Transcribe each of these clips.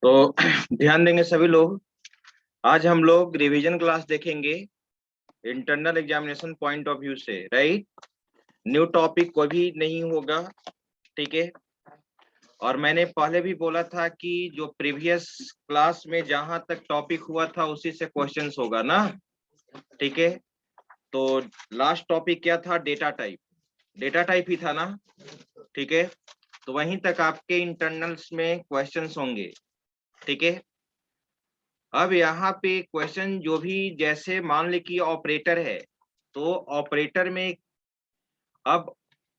तो ध्यान देंगे सभी लोग। आज हम लोग रिवीजन क्लास देखेंगे internal examination point of view से, राइट। न्यू टॉपिक कोई भी नहीं होगा, ठीक है। और मैंने पहले भी बोला था कि जो प्रीवियस क्लास में जहां तक टॉपिक हुआ था उसी से क्वेश्चंस होगा ना, ठीक है। तो लास्ट टॉपिक क्या था? Data type. डेटा टाइप ही था ना, ठीक है। तो वहीं तक आपके इंटरनल्स में क्वेश्चंस होंगे, ठीक है। अब यहाँ पे क्वेश्चन जो भी, जैसे मान ली कि ऑपरेटर है, तो ऑपरेटर में अब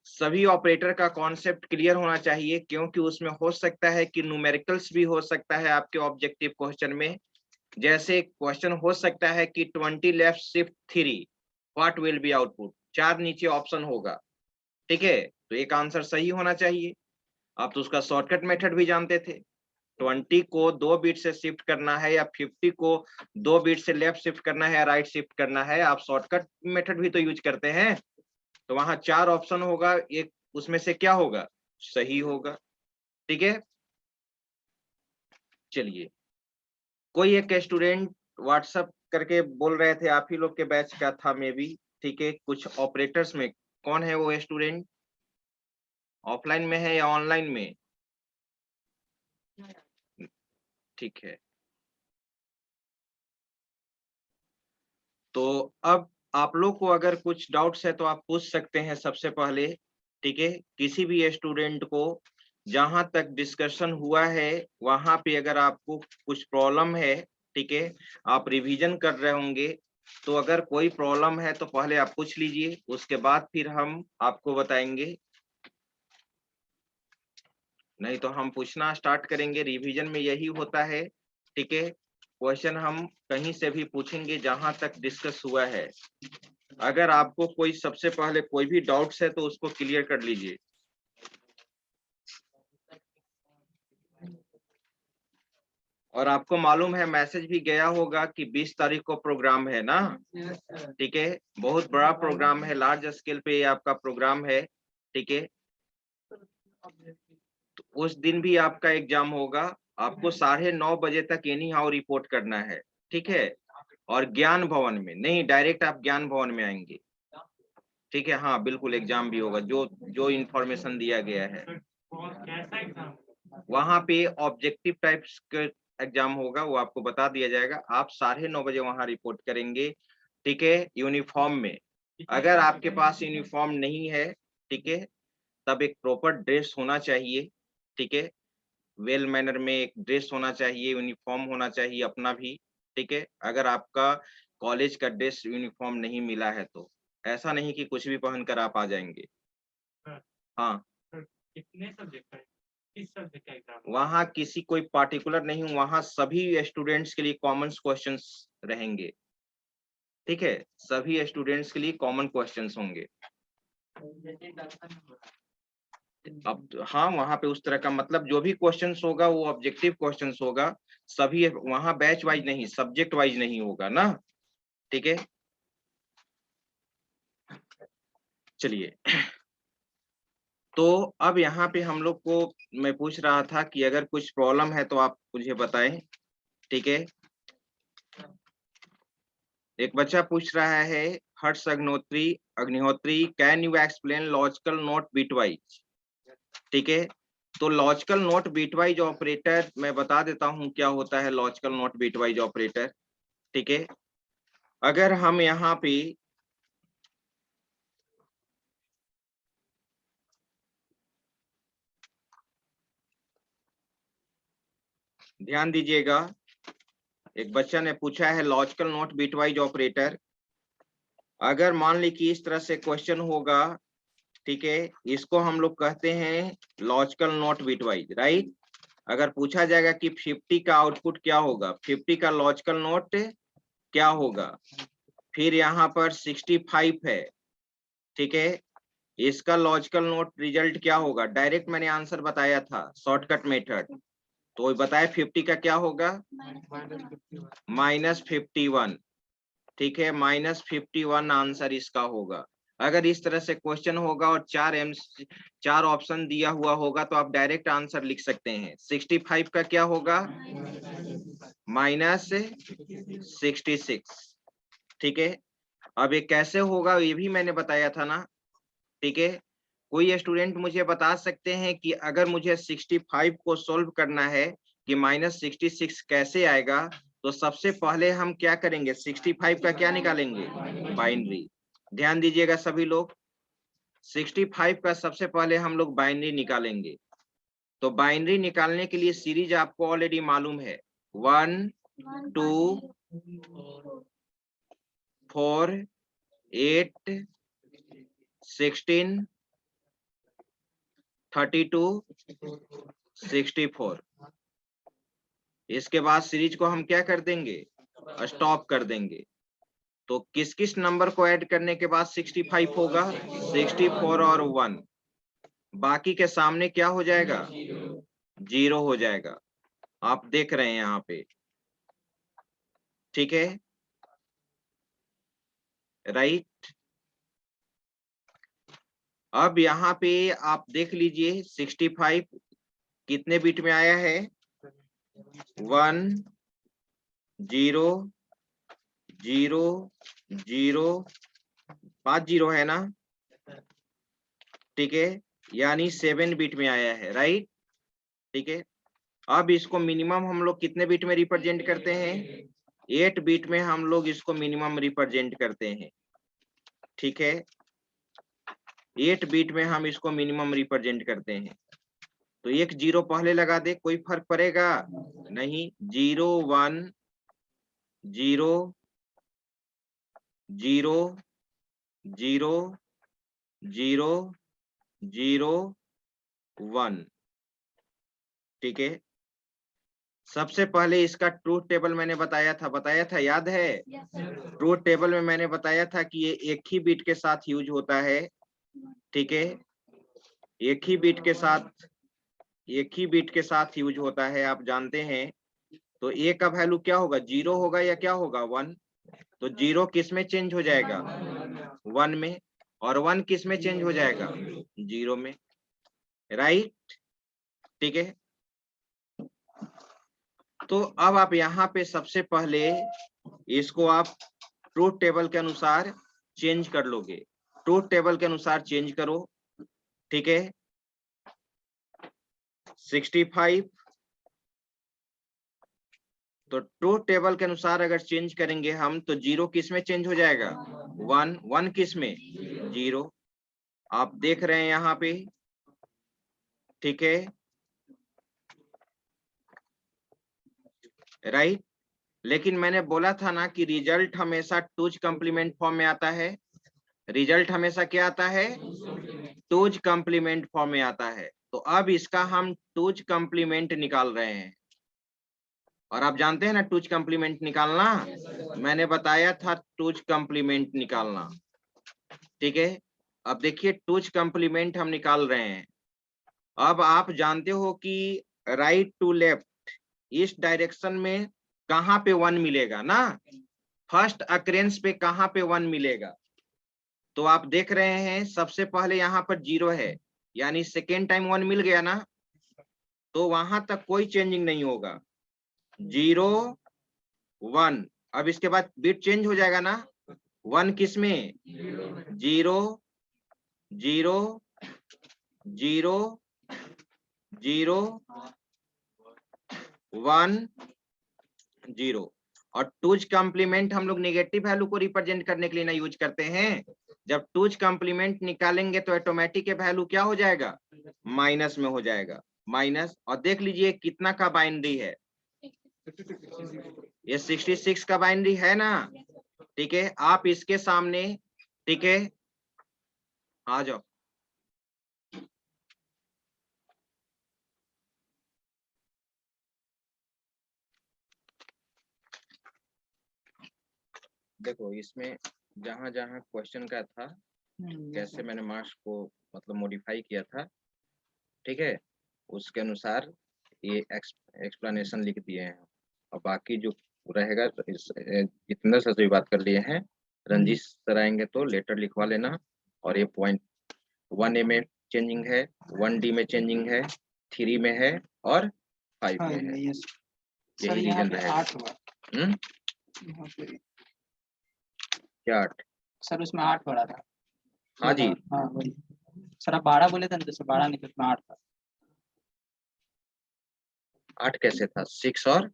सभी ऑपरेटर का कॉन्सेप्ट क्लियर होना चाहिए, क्योंकि उसमें हो सकता है कि न्यूमेरिकल्स भी हो सकता है आपके ऑब्जेक्टिव क्वेश्चन में। जैसे क्वेश्चन हो सकता है कि 20 left shift 3 what will be output, 4 नीचे ऑप्शन होगा, ठीक है। तो एक आंसर सही होना चाहिए। आप तो उसका शॉर्टकट मेथड भी जानते थे, 20 को 2 बिट से शिफ्ट करना है या 50 को 2 बिट से लेफ्ट शिफ्ट करना है या राइट शिफ्ट करना है, आप शॉर्टकट मेथड भी तो यूज करते हैं। तो वहां 4 ऑप्शन होगा, एक उसमें से क्या होगा? सही होगा, ठीक है। चलिए, कोई एक स्टूडेंट व्हाट्सएप करके बोल रहे थे, आप ही लोग के बैच का था मे बी, ठीक है। कुछ ऑपरेटर्स में कौन है वो स्टूडेंट? ऑफलाइन में है या ऑनलाइन में? ठीक है। तो अब आप लोग को अगर कुछ डाउट्स है तो आप पूछ सकते हैं सबसे पहले, ठीक है। किसी भी स्टूडेंट को जहां तक डिस्कशन हुआ है वहां पे अगर आपको कुछ प्रॉब्लम है, ठीक है, आप रिवीजन कर रहे होंगे, तो अगर कोई प्रॉब्लम है तो पहले आप पूछ लीजिए, उसके बाद फिर हम आपको बताएंगे। नहीं तो हम पूछना स्टार्ट करेंगे। रिवीजन में यही होता है, ठीक है। क्वेश्चन हम कहीं से भी पूछेंगे जहां तक डिस्कस हुआ है। अगर आपको कोई सबसे पहले कोई भी डाउट्स है तो उसको क्लियर कर लीजिए। और आपको मालूम है मैसेज भी गया होगा कि 20 तारीख को प्रोग्राम है ना, ठीक है। बहुत बड़ा प्रोग्राम है, लार्ज स्केल पे आपका प्रोग्राम है, ठीक है। तो उस दिन भी आपका एग्जाम होगा। आपको 9:30 बजे तक एनी हाउ रिपोर्ट करना है, ठीक है। और ज्ञान भवन में नहीं, डायरेक्ट आप ज्ञान भवन में आएंगे, ठीक है। हाँ बिल्कुल, एग्जाम भी होगा, जो जो इन्फॉर्मेशन दिया गया है। वहां पे ऑब्जेक्टिव टाइप्स का एग्जाम होगा, वो आपको बता दिया जाएगा। आप 9:30 बजे वहां रिपोर्ट करेंगे, ठीक है, यूनिफॉर्म में। अगर आपके पास यूनिफॉर्म नहीं है, ठीक है, तब एक प्रॉपर ड्रेस होना चाहिए, ठीक है। वेल मैनर में एक ड्रेस होना चाहिए, यूनिफॉर्म होना चाहिए अपना भी, ठीक है। अगर आपका कॉलेज का ड्रेस यूनिफॉर्म नहीं मिला है तो ऐसा नहीं कि कुछ भी पहनकर आप आ जाएंगे। हाँ, कितने सब्जेक्ट है? किस सब्जेक्ट का एग्जाम? वहाँ किसी कोई पार्टिकुलर नहीं, वहाँ सभी स्टूडेंट्स के लिए कॉमन क्वेश्चंस रहेंगे, ठीक है। सभी स्टूडेंट्स के लिए कॉमन क्वेश्चंस होंगे। अब हाँ, वहाँ पे उस तरह का मतलब जो भी क्वेश्चंस होगा वो ऑब्जेक्टिव क्वेश्चंस होगा। सभी वहाँ बैच वाइज नहीं, सब्जेक्ट वाइज नहीं होगा ना, ठीक है। चलिए, तो अब यहाँ पे हम लोग को मैं पूछ रहा था कि अगर कुछ प्रॉब्लम है तो आप मुझे बताएं, ठीक है। एक बच्चा पूछ रहा है, Harsh Agnihotri can you explain logical not bitwise, ठीक है। तो लॉजिकल नोट बिटवाइज ऑपरेटर मैं बता देता हूं क्या होता है लॉजिकल नोट बिटवाइज ऑपरेटर, ठीक है। अगर हम यहाँ पे ध्यान दीजिएगा, एक बच्चा ने पूछा है लॉजिकल नोट बिटवाइज ऑपरेटर। अगर मान ली कि इस तरह से क्वेश्चन होगा, ठीक है, इसको हम लोग कहते हैं लॉजिकल नोट बिटवाइज, राइट। अगर पूछा जाएगा कि 50 का आउटपुट क्या होगा, 50 का लॉजिकल नोट क्या होगा, फिर यहाँ पर 65 है, ठीक है, इसका लॉजिकल नोट रिजल्ट क्या होगा? डायरेक्ट मैंने आंसर बताया था, शॉर्टकट मेथड। तो बताया 50 का क्या होगा? -51, ठीक है, -51 आंसर इसका होगा। अगर इस तरह से क्वेश्चन होगा और चार ऑप्शन दिया हुआ होगा तो आप डायरेक्ट आंसर लिख सकते हैं। 65 का क्या होगा? -66। ठीक है, अब ये कैसे होगा ये भी मैंने बताया था ना। ठीक है, कोई स्टूडेंट मुझे बता सकते हैं कि अगर मुझे 65 को सोल्व करना है कि -66 कैसे आएगा, तो सबसे पहले हम क्या करेंगे? 65 का क्या निकालेंगे? बाइनरी। ध्यान दीजिएगा सभी लोग, 65 का सबसे पहले हम लोग बाइनरी निकालेंगे। तो बाइनरी निकालने के लिए सीरीज आपको ऑलरेडी मालूम है, 1 2 4 8 16 32 64। इसके बाद सीरीज को हम क्या कर देंगे? स्टॉप कर देंगे। तो किस किस नंबर को ऐड करने के बाद 65 होगा? 64 और 1। बाकी के सामने क्या हो जाएगा? 0 हो जाएगा। आप देख रहे हैं यहाँ पे। ठीक है, राइट। अब यहाँ पे आप देख लीजिए 65 कितने बीट में आया है? 1 0 0 0 5 0 है ना? ठीक है, यानी 7 बीट में आया है, राइट। ठीक है, अब इसको मिनिमम हम लोग कितने बीट में रिप्रेजेंट करते हैं? 8 बीट में हम लोग इसको मिनिमम रिप्रेजेंट करते हैं। ठीक है, 8 बीट में हम इसको मिनिमम रिप्रेजेंट करते हैं। तो एक 0 पहले लगा दे, कोई फर्क पड़ेगा नहीं। 0 1 0 0 0 0 0 1। ठीक है, सबसे पहले इसका ट्रूथ टेबल मैंने बताया था, याद है? ट्रूथ टेबल में मैंने बताया था कि ये एक ही बीट के साथ यूज होता है। ठीक है, एक ही बीट के साथ यूज होता है, आप जानते हैं। तो ए का वैल्यू क्या होगा? 0 होगा या क्या होगा? 1। तो 0 किस में चेंज हो जाएगा? 1 में। और 1 किस में चेंज हो जाएगा? 0 में, राइट। ठीक है, तो अब आप यहाँ पे सबसे पहले इसको आप ट्रूथ टेबल के अनुसार चेंज कर लोगे। ट्रूथ टेबल के अनुसार चेंज करो। ठीक है, 65। तो ट्रूथ टेबल के अनुसार अगर चेंज करेंगे हम तो 0 किस में चेंज हो जाएगा? 1। 1 किस में? 0। आप देख रहे हैं यहाँ पे। ठीक है, राइट। लेकिन मैंने बोला था ना कि रिजल्ट हमेशा टूज कॉम्प्लीमेंट फॉर्म में आता है। रिजल्ट हमेशा क्या आता है? टूज कॉम्प्लीमेंट फॉर्म में आता है। तो अब इसका हम टूज कॉम्प्लीमेंट निकाल रहे हैं। और आप जानते हैं ना टूज कॉम्प्लीमेंट निकालना, मैंने बताया था टूज कॉम्प्लीमेंट निकालना। ठीक है, अब देखिए टूज कॉम्प्लीमेंट हम निकाल रहे हैं। अब आप जानते हो कि राइट टू लेफ्ट इस डायरेक्शन में कहाँ पे 1 मिलेगा ना? फर्स्ट अक्रेंस पे कहाँ पे 1 मिलेगा? तो आप देख रहे हैं सबसे पहले यहाँ पर 0 है, यानी सेकेंड टाइम 1 मिल गया ना, तो वहां तक कोई चेंजिंग नहीं होगा। 0 1। अब इसके बाद बीट चेंज हो जाएगा ना। 1 किस में? 0 0 0 0 1 0। और टूज कॉम्प्लीमेंट हम लोग नेगेटिव वैल्यू को रिप्रेजेंट करने के लिए ना यूज करते हैं। जब टूज कॉम्प्लीमेंट निकालेंगे तो ऑटोमेटिक वैल्यू क्या हो जाएगा? माइनस में हो जाएगा, माइनस। और देख लीजिए कितना का बाइनरी है? ये 66 का बाइनरी है ना। ठीक है, आप इसके सामने, ठीक है, आ जाओ। देखो इसमें जहां जहां क्वेश्चन का था कैसे मैंने मार्क्स को मतलब मॉडिफाई किया था, ठीक है, उसके अनुसार ये एक्सप्लेनेशन लिख दिए हैं। और बाकी जो रहेगा जितेंद्र सर से भी बात कर लिए हैं, रंजीत सर आएंगे तो लेटर लिखवा लेना। और ये पॉइंट 1A में चेंजिंग है, 1D में चेंजिंग है, 3 में है और 5 हाँ, में है। यस सर, यही यहाँ रीजन पे रहेगा। 8 हुआ। यहाँ पे क्या 8? सर उसमें 8 पड़ा था। हाँ जी, हाँ वही सर, आप 12 बोले थे ना, जैसे 12 नहीं तो उसमें 8 था। 8 कैसे था? 6 और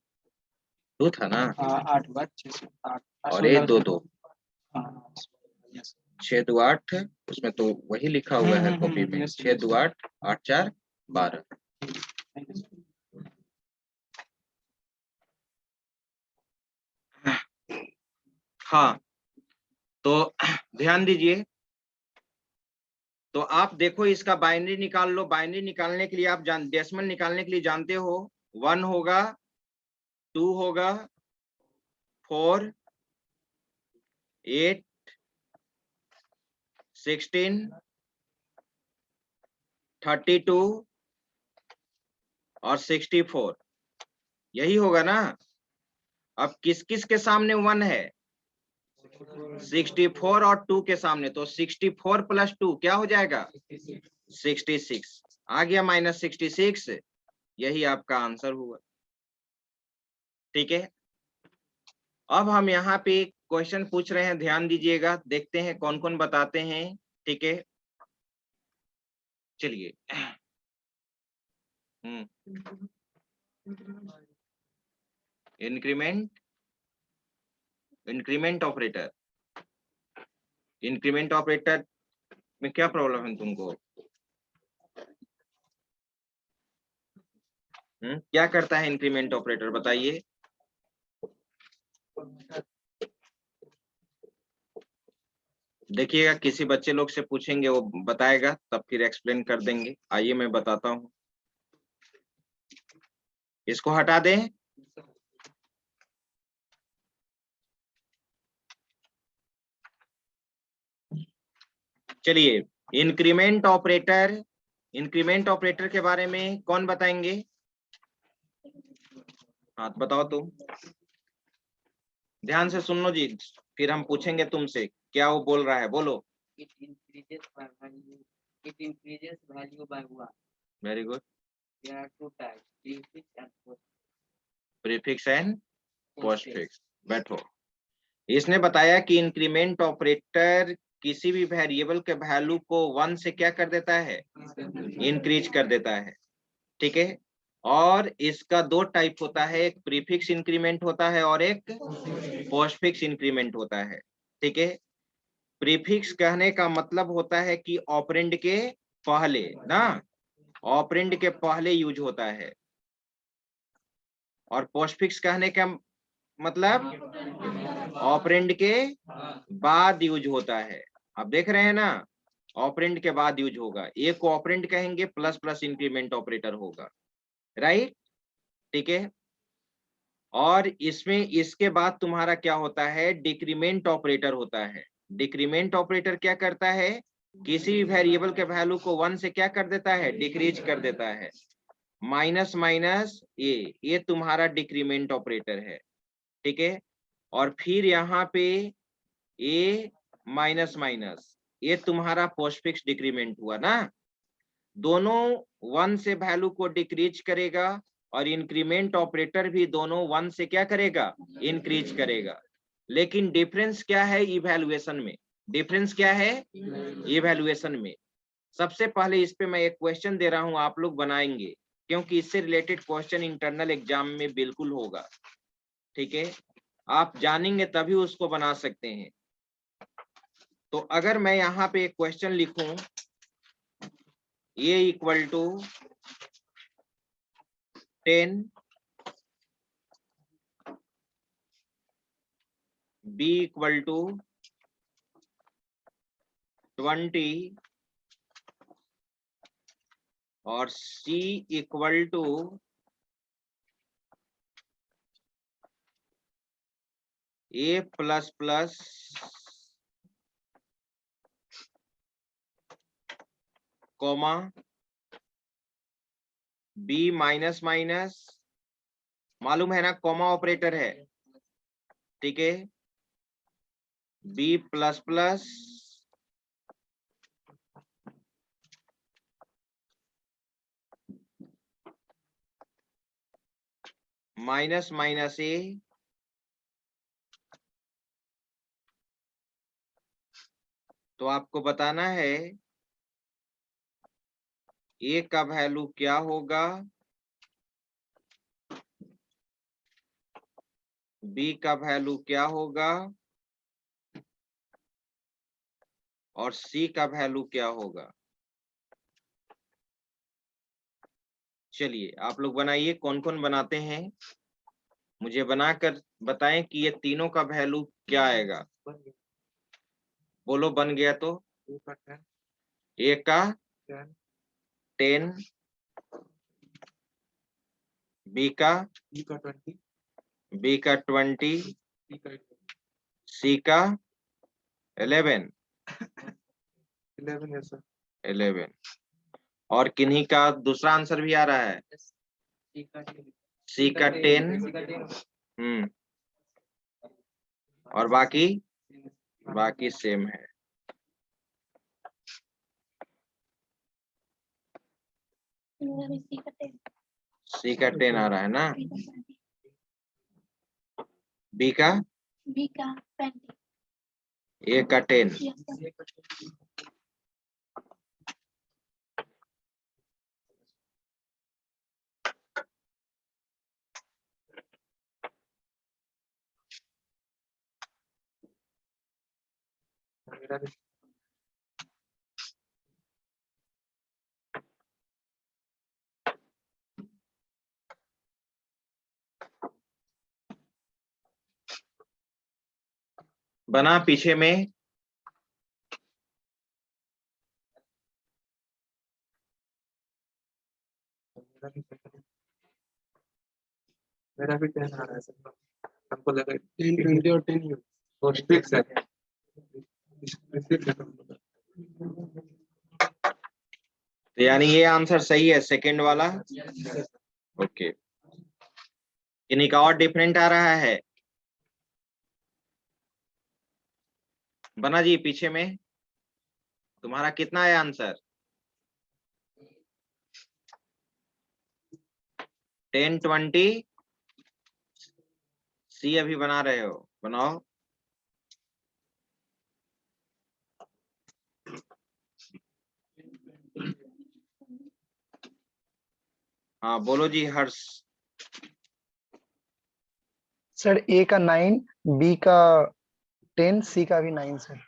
2 था ना, हाँ 8 हुआ, 6 से 8 और ये 2 2 हाँ यस 6 2 8, उसमें तो वही लिखा हुआ है कॉपी में, yes, 6 2 8 8 4 12। Thank you sir. हाँ, तो ध्यान दीजिए, तो आप देखो इसका बाइनरी निकाल लो। बाइनरी निकालने के लिए आप डेसिमल निकालने के लिए जानते हो 1 होगा, 2 होगा, 4 8 16 32 और 64, यही होगा ना। अब किस किस के सामने 1 है? 64 और 2 के सामने, तो 64 प्लस 2 क्या हो जाएगा? 66 आ गया, -66, यही आपका आंसर हुआ। ठीक है, अब हम यहाँ पे क्वेश्चन पूछ रहे हैं, ध्यान दीजिएगा, देखते हैं कौन कौन बताते हैं। ठीक है, चलिए। इंक्रीमेंट ऑपरेटर, इंक्रीमेंट ऑपरेटर में क्या प्रॉब्लम है तुमको? क्या करता है इंक्रीमेंट ऑपरेटर, बताइए। देखिएगा, किसी बच्चे लोग से पूछेंगे, वो बताएगा, तब फिर एक्सप्लेन कर देंगे। आइए मैं बताता हूँ, इसको हटा दें। चलिए, इंक्रीमेंट ऑपरेटर, इंक्रीमेंट ऑपरेटर के बारे में कौन बताएंगे? हाँ तो बताओ तुम, ध्यान से सुन लो जी, फिर हम पूछेंगे तुमसे क्या वो बोल रहा है, बोलो। It increases by value. It increases value by 1. Very good. There are two types, prefix and postfix. Prefix and postfix. बैठो, इसने बताया कि इंक्रीमेंट ऑपरेटर किसी भी वेरिएबल के वैल्यू को 1 से क्या कर देता है? इंक्रीज कर देता है। ठीक है, और इसका 2 टाइप होता है, एक प्रीफिक्स इंक्रीमेंट होता है और एक पोस्टफिक्स इंक्रीमेंट होता है। ठीक है, प्रीफिक्स कहने का मतलब होता है कि ऑपरेंड के पहले ना, ऑपरेंड के पहले यूज होता है, और पोस्टफिक्स कहने का मतलब ऑपरेंड के बाद यूज होता है। आप देख रहे हैं ना, ऑपरेंड के बाद यूज होगा, एक को ऑपरेंड कहेंगे, प्लस प्लस इंक्रीमेंट ऑपरेटर होगा, राइट। ठीक है, और इसमें इसके बाद तुम्हारा क्या होता है? डिक्रीमेंट ऑपरेटर होता है। डिक्रीमेंट ऑपरेटर क्या करता है? किसी भी वेरिएबल के वैल्यू को 1 से क्या कर देता है? डिक्रीज कर देता है। माइनस माइनस ये तुम्हारा डिक्रीमेंट ऑपरेटर है। ठीक है, और फिर यहाँ पे ए माइनस माइनस, ये तुम्हारा पोस्टफिक्स डिक्रीमेंट हुआ ना। दोनों 1 से वैल्यू को डिक्रीज करेगा, और इंक्रीमेंट ऑपरेटर भी दोनों 1 से क्या करेगा? इंक्रीज करेगा। लेकिन डिफरेंस क्या है इवैल्यूएशन में? डिफरेंस क्या है इवैल्यूएशन में? सबसे पहले इस पे मैं एक क्वेश्चन दे रहा हूं, आप लोग बनाएंगे, क्योंकि इससे रिलेटेड क्वेश्चन इंटरनल एग्जाम में बिल्कुल होगा। ठीक है, आप जानेंगे तभी उसको बना सकते हैं। तो अगर मैं यहाँ पे एक क्वेश्चन लिखूं, a equal to 10, b equal to 20 और c equal to a plus plus comma b minus minus, मालूम है ना कॉमा ऑपरेटर है। ठीक है, b plus plus minus minus a तो आपको बताना है ए का वैल्यू क्या होगा, बी का वैल्यू क्या होगा और सी का वैल्यू क्या होगा। चलिए आप लोग बनाइए, कौन कौन बनाते हैं मुझे बनाकर बताएं कि ये तीनों का वैल्यू क्या आएगा। बोलो बन गया तो ए का 10, बी का 20, सी का 11 और किन्हीं का दूसरा आंसर भी आ रहा है, सी का 10 और बाकी सेम है। सी का 10 आ रहा है ना, बी का 20, ए का 10 yes, sir. बना पीछे में, मेरा भी 10 आ रहा है सर, हमको लगा 10, 20 और 10 और 6 है। तो यानी ये आंसर सही है सेकंड वाला। ओके, किन्हीं का और डिफरेंट आ रहा है। बना जी पीछे में तुम्हारा कितना है आंसर, 10, 20, सी अभी बना रहे हो, बनाओ। हाँ बोलो जी हर्ष। सर ए का 9, बी का 10, सी का भी 9 सर।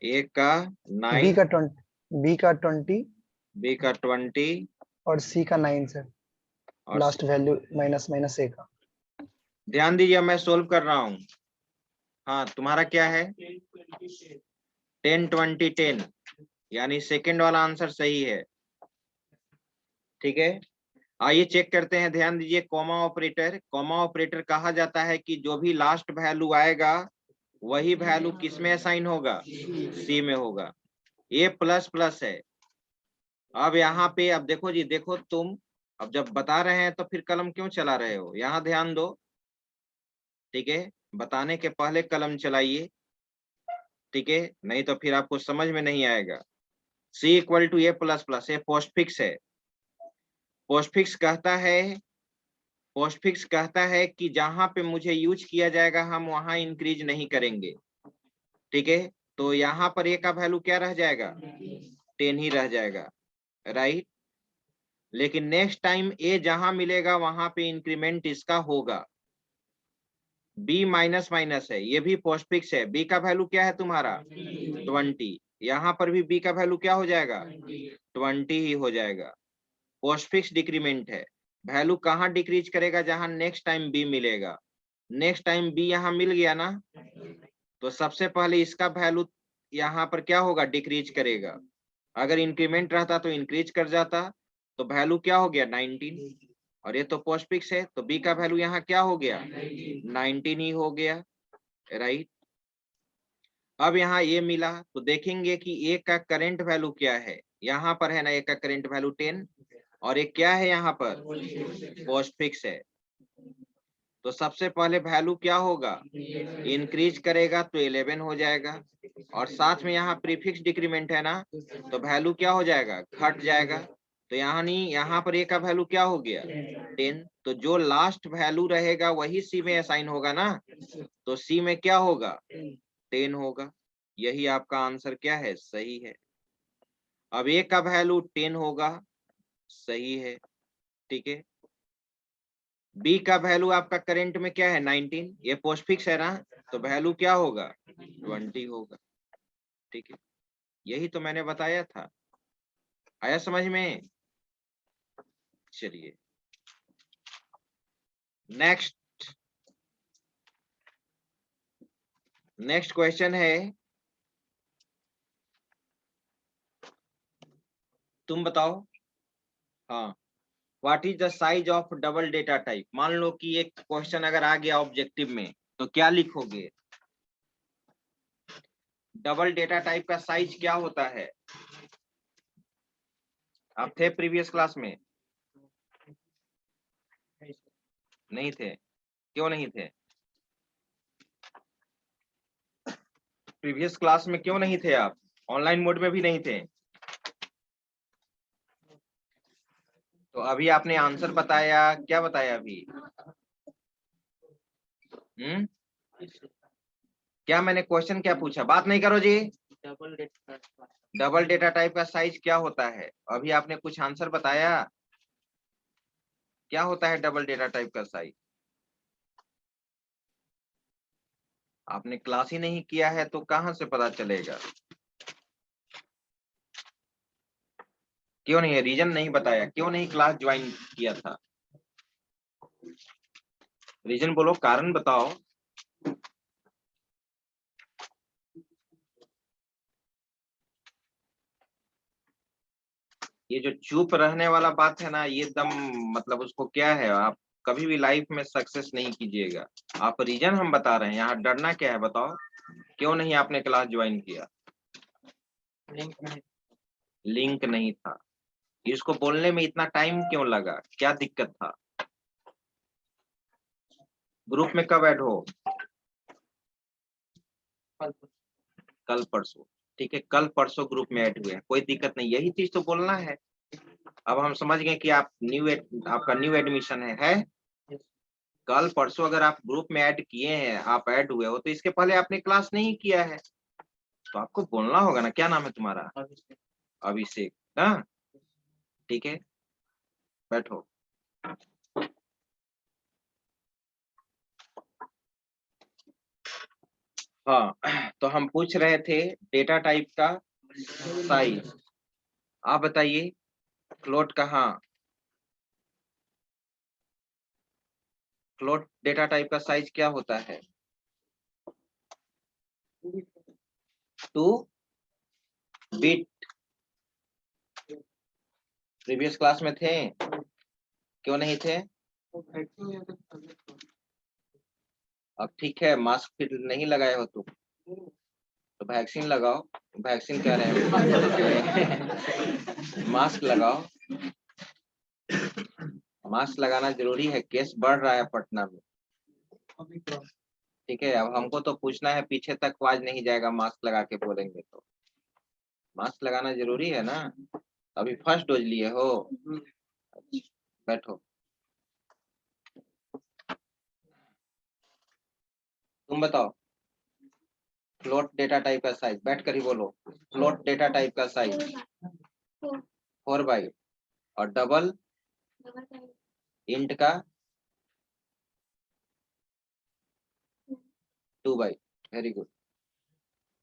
ए का 9, बी का 20, बी का 20 बी का 20 और सी का 9 सर। और लास्ट वैल्यू माइनस माइनस ए का। ध्यान दीजिए मैं सोल्व कर रहा हूँ। हाँ तुम्हारा क्या है, 10, 20, 10 यानी सेकंड वाला आंसर सही है। ठीक है, आइए चेक करते हैं। ध्यान दीजिए, कॉमा ऑपरेटर कहा जाता है कि जो भी लास्ट वैल्यू आएगा वही वैल्यू किस में असाइन होगा, सी में होगा। ये प्लस प्लस है। अब यहाँ पे अब देखो जी, देखो तुम अब जब बता रहे हैं तो फिर कलम क्यों चला रहे हो, यहाँ ध्यान दो। ठीक है, बताने के पहले कलम चलाइए, ठीक है, नहीं तो फिर आपको समझ में नहीं आएगा। C equal to a plus plus, ये पोस्टफिक्स है। पोस्टफिक्स कहता है कि जहां पे मुझे यूज किया जाएगा हम वहां इंक्रीज नहीं करेंगे। ठीक है, तो यहाँ पर ए का वैल्यू क्या रह जाएगा, 10 ही रह जाएगा, राइट। लेकिन नेक्स्ट टाइम ए जहां मिलेगा वहां पे इंक्रीमेंट इसका होगा। बी माइनस माइनस है, ये भी पोस्टफिक्स है। बी का वैल्यू क्या है तुम्हारा 20, यहाँ पर भी बी का वैल्यू क्या हो जाएगा 20 ही हो जाएगा। पोस्टफिक्स डिक्रीमेंट है। वैल्यू कहाँ डिक्रीज करेगा, जहां नेक्स्ट टाइम बी मिलेगा। नेक्स्ट टाइम बी यहाँ मिल गया ना, तो सबसे पहले इसका वैल्यू यहाँ पर क्या होगा, डिक्रीज करेगा। अगर इंक्रीमेंट रहता तो इंक्रीज कर जाता, तो वैल्यू क्या हो गया 19, और ये तो पोस्टफिक्स है तो बी का वैल्यू यहाँ क्या हो गया 19 ही हो गया, राइट। अब यहाँ ये मिला तो देखेंगे कि ए का करंट वैल्यू क्या है, यहाँ पर है ना ए का करंट वैल्यू 10 और एक क्या है यहाँ पर पोस्टफिक्स है। तो सबसे पहले वैल्यू क्या होगा, इंक्रीज करेगा तो 11 हो जाएगा, और साथ में यहाँ प्रीफिक्स डिक्रीमेंट है ना, तो वैल्यू क्या हो जाएगा, घट जाएगा। तो यहाँ नहीं, यहाँ पर ए का वैल्यू क्या हो गया 10, तो जो लास्ट वैल्यू रहेगा वही सी में असाइन होगा ना, तो सी में क्या होगा 10 होगा। यही आपका आंसर क्या है, सही है। अब ए का वैल्यू 10 होगा, सही है, ठीक है। बी का वैल्यू आपका करंट में क्या है 19, ये पोस्टफिक्स है ना, तो वैल्यू क्या होगा 20 होगा, ठीक है। यही तो मैंने बताया था, आया समझ में। चलिए नेक्स्ट क्वेश्चन है, तुम बताओ। हाँ, what is the size of double data type. मान लो कि एक क्वेश्चन अगर आ गया ऑब्जेक्टिव में, तो क्या लिखोगे। डबल डेटा टाइप का साइज क्या होता है। आप थे प्रीवियस क्लास में, नहीं थे, क्यों नहीं थे प्रीवियस क्लास में, क्यों नहीं थे आप, ऑनलाइन मोड में भी नहीं थे। तो अभी आपने आंसर बताया, क्या बताया अभी। क्या मैंने क्वेश्चन क्या पूछा, बात नहीं करो जी। डबल डेटा टाइप का साइज क्या होता है, अभी आपने कुछ आंसर बताया, क्या होता है डबल डेटा टाइप का साइज। आपने क्लास ही नहीं किया है तो कहां से पता चलेगा। क्यों नहीं है, रीजन नहीं बताया, क्यों नहीं क्लास ज्वाइन किया था, रीजन बोलो, कारण बताओ। ये जो चुप रहने वाला बात है ना, ये दम मतलब उसको क्या है, आप कभी भी लाइफ में सक्सेस नहीं कीजिएगा। आप रीजन हम बता रहे हैं, यहाँ डरना क्या है बताओ, क्यों नहीं आपने क्लास ज्वाइन किया। लिंक नहीं था, इसको बोलने में इतना टाइम क्यों लगा, क्या दिक्कत था। ग्रुप में कब ऐड हो, कल परसों, ठीक है, कल परसों ग्रुप में ऐड हुए हैं, कोई दिक्कत नहीं, यही चीज तो बोलना है। अब हम समझ गए कि आप आपका न्यू एडमिशन है। कल परसों अगर आप ग्रुप में ऐड किए हैं, आप ऐड हुए हो, तो इसके पहले आपने क्लास नहीं किया है, तो आपको बोलना होगा ना, क्या नाम है तुम्हारा, अभिषेक ना, ठीक है, बैठो। हाँ, तो हम पूछ रहे थे डेटा टाइप का साइज। आप बताइए फ्लोट कहाँ, फ्लोट डेटा टाइप का साइज क्या होता है 2 बिट। प्रीवियस क्लास में थे, क्यों नहीं थे। अब ठीक है, मास्क फिर नहीं लगाए हो तुम, तो वैक्सीन लगाओ, वैक्सीन कह रहे हैं मास्क लगाओ, मास्क लगाना जरूरी है, केस बढ़ रहा है पटना में, ठीक है। अब हमको तो पूछना है, पीछे तक आवाज नहीं जाएगा, मास्क लगा के बोलेंगे तो, मास्क लगाना जरूरी है ना। अभी फर्स्ट डोज लिए हो, बैठो। तुम बताओ फ्लोट डेटा टाइप का साइज, बैठ कर ही बोलो, फ्लोट डेटा टाइप का साइज 4 बाइट, और डबल इंट का 2 बाइट। Very good.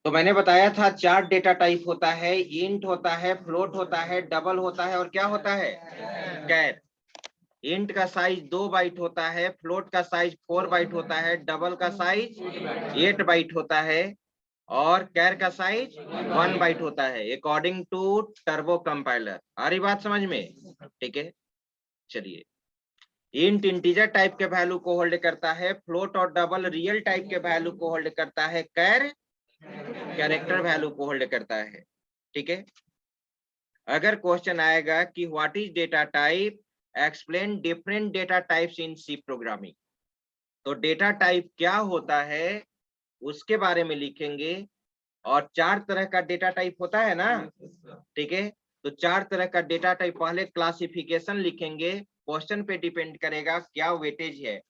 तो मैंने बताया था 4 डेटा टाइप होता है, इंट होता है, फ्लोट होता है, डबल होता है, और क्या होता है कैर। इंट का साइज 2 बाइट होता है, फ्लोट का साइज 4 बाइट होता है, डबल का साइज 8 बाइट होता है, और कैर का साइज 1 बाइट होता है, अकॉर्डिंग टू टर्बो कंपाइलर। आ रही बात समझ में, ठीक है। चलिए, इंट इंटीजर टाइप के वैल्यू को होल्ड करता है, फ्लोट और डबल रियल टाइप के वैल्यू को होल्ड करता है, कैर कैरेक्टर वैल्यू को होल्ड करता है, ठीक है। अगर क्वेश्चन आएगा कि what is data type, explain different data types in C programming, तो डेटा टाइप क्या होता है उसके बारे में लिखेंगे। और 4 तरह का डेटा टाइप होता है ना, ठीक है। तो 4 तरह का डेटा टाइप, पहले क्लासिफिकेशन लिखेंगे, क्वेश्चन पे डिपेंड करेगा क्या वेटेज है।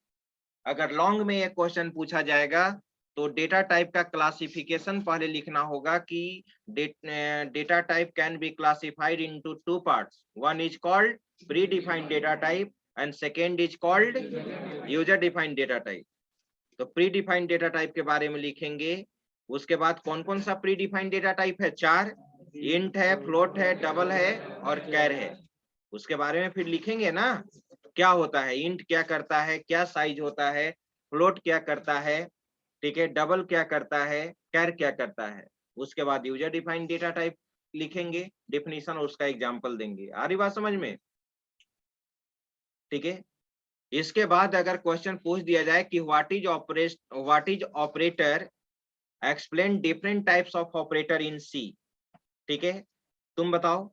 अगर लॉन्ग में ये क्वेश्चन पूछा जाएगा तो डेटा टाइप का क्लासिफिकेशन पहले लिखना होगा कि data type can be classified into 2 parts, one is called pre defined data type and second is called user defined data type. तो प्री डिफाइंड डेटा टाइप के बारे में लिखेंगे। उसके बाद कौन कौन सा प्री डिफाइंड डेटा टाइप है? 4, इंट है, फ्लोट है, डबल है और कैर है। उसके बारे में फिर लिखेंगे ना, क्या होता है, इंट क्या करता है, क्या साइज होता है, फ्लोट क्या करता है, ठीक है, डबल क्या करता है, कैर क्या करता है। उसके बाद यूजर डिफाइंड डेटा टाइप लिखेंगे, डेफिनेशन और उसका एग्जांपल देंगे। आ रही बात समझ में? ठीक है। इसके बाद अगर क्वेश्चन पूछ दिया जाए कि what is operator, explain different types of operator in C, ठीक है, तुम बताओ।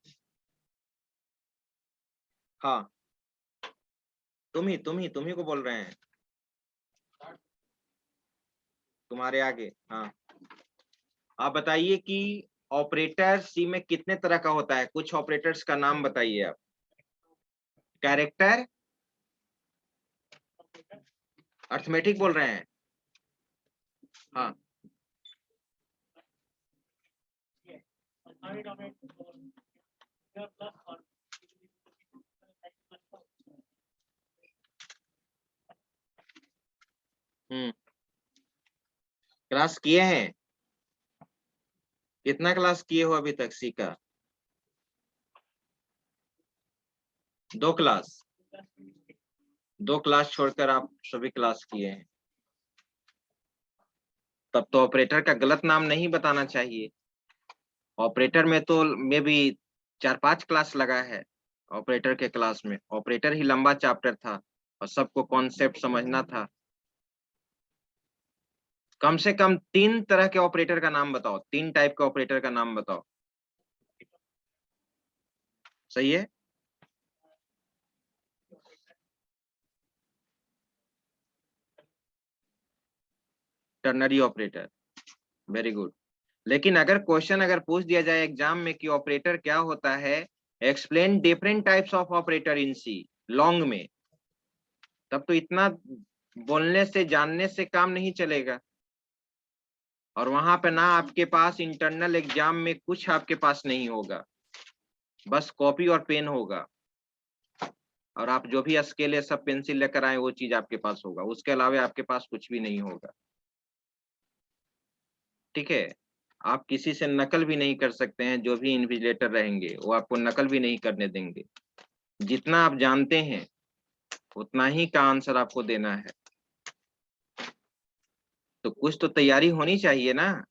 हाँ, तुम ही को बोल रहे हैं, तुम्हारे आगे। हाँ, आप बताइए कि ऑपरेटर सी में कितने तरह का होता है, कुछ ऑपरेटर्स का नाम बताइए आप। कैरेक्टर, अर्थमेटिक बोल रहे हैं। हाँ, क्लास किए हैं? कितना क्लास किए हो अभी तक सी का? 2 क्लास, 2 क्लास छोड़कर आप सभी क्लास किए हैं। तब तो ऑपरेटर का गलत नाम नहीं बताना चाहिए। ऑपरेटर में तो मे भी 4-5 क्लास लगा है। ऑपरेटर के क्लास में ऑपरेटर ही लंबा चैप्टर था और सबको कॉन्सेप्ट समझना था। कम से कम 3 तरह के ऑपरेटर का नाम बताओ, 3 टाइप के ऑपरेटर का नाम बताओ। सही है? Ternary operator, very good. लेकिन अगर क्वेश्चन पूछ दिया जाए एग्जाम में कि ऑपरेटर क्या होता है, explain different types of operator in C, long में, तब तो इतना बोलने से जानने से काम नहीं चलेगा। और वहां पे ना आपके पास इंटरनल एग्जाम में कुछ आपके पास नहीं होगा, बस कॉपी और पेन होगा, और आप जो भी स्केल है सब पेंसिल लेकर आए वो चीज आपके पास होगा, उसके अलावा आपके पास कुछ भी नहीं होगा। ठीक है, आप किसी से नकल भी नहीं कर सकते हैं, जो भी इन्विजिलेटर रहेंगे वो आपको नकल भी नहीं करने देंगे। जितना आप जानते हैं उतना ही का आंसर आपको देना है। तो कुछ तो तैयारी होनी चाहिए ना,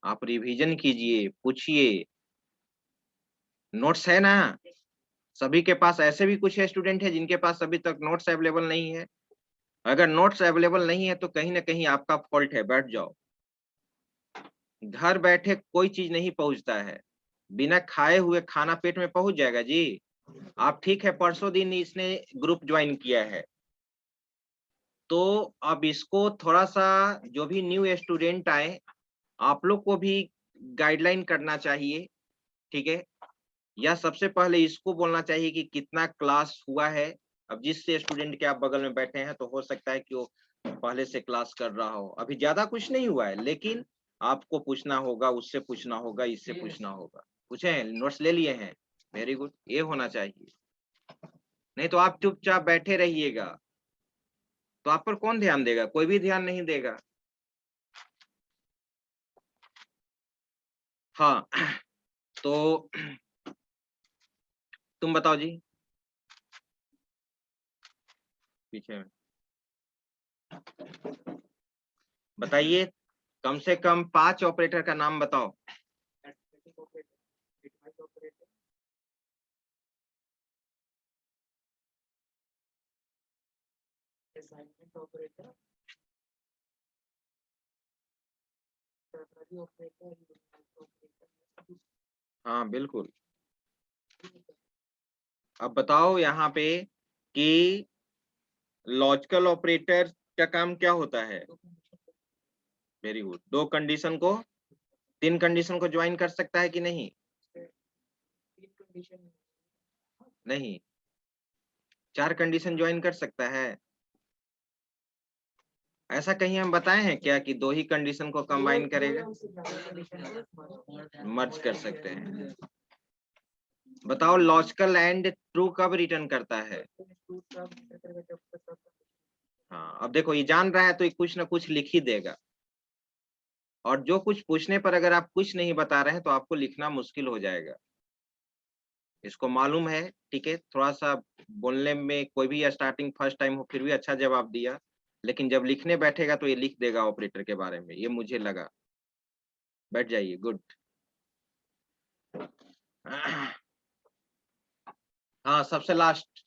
आप रिवीजन कीजिए, पूछिए, नोट्स है ना सभी के पास। ऐसे भी कुछ स्टूडेंट है जिनके पास अभी तक नोट्स अवेलेबल नहीं है। अगर नोट्स अवेलेबल नहीं है तो कहीं ना कहीं आपका फॉल्ट है, बैठ जाओ। घर बैठे कोई चीज नहीं पहुंचता है, बिना खाए हुए खाना पेट में पहुंच जाएगा जी। आप ठीक है, परसों दिन इसने ग्रुप ज्वाइन किया है, तो अब इसको थोड़ा सा, जो भी न्यू स्टूडेंट आए आप लोग को भी गाइडलाइन करना चाहिए, ठीक है। या सबसे पहले इसको बोलना चाहिए कि कितना क्लास हुआ है। अब जिस स्टूडेंट के आप बगल में बैठे हैं तो हो सकता है कि वो पहले से क्लास कर रहा हो, अभी ज्यादा कुछ नहीं हुआ है, लेकिन आपको पूछना होगा, उससे पूछना होगा, इससे पूछना होगा। पूछे हैं, नोट्स ले लिए हैं, वेरी गुड, ये होना चाहिए। नहीं तो आप चुपचाप बैठे रहिएगा तो आप पर कौन ध्यान देगा? कोई भी ध्यान नहीं देगा। हाँ, तो तुम बताओ जी, पीछे में बताइए, कम से कम 5 ऑपरेटर का नाम बताओ। Assignment operator, ternary operator, operator. हाँ बिल्कुल। अब बताओ यहाँ पे कि लॉजिकल ऑपरेटर का काम क्या होता है? वेरी गुड, 2 कंडीशन को 3 कंडीशन को ज्वाइन कर सकता है कि नहीं? नहीं, 4 कंडीशन ज्वाइन कर सकता है? ऐसा कहीं हम बताए हैं क्या कि 2 ही कंडीशन को कंबाइन करेगा? मर्ज कर सकते हैं। बताओ लॉजिकल एंड ट्रू कब रिटर्न करता है? हाँ, अब देखो ये जान रहा है तो ये कुछ ना कुछ लिख ही देगा, और जो कुछ पूछने पर अगर आप कुछ नहीं बता रहे हैं तो आपको लिखना मुश्किल हो जाएगा। इसको मालूम है, ठीक है, थोड़ा सा बोलने में कोई भी स्टार्टिंग फर्स्ट टाइम हो फिर भी अच्छा जवाब दिया, लेकिन जब लिखने बैठेगा तो ये लिख देगा ऑपरेटर के बारे में, ये मुझे लगा। बैठ जाइए, गुड। हाँ, सबसे लास्ट,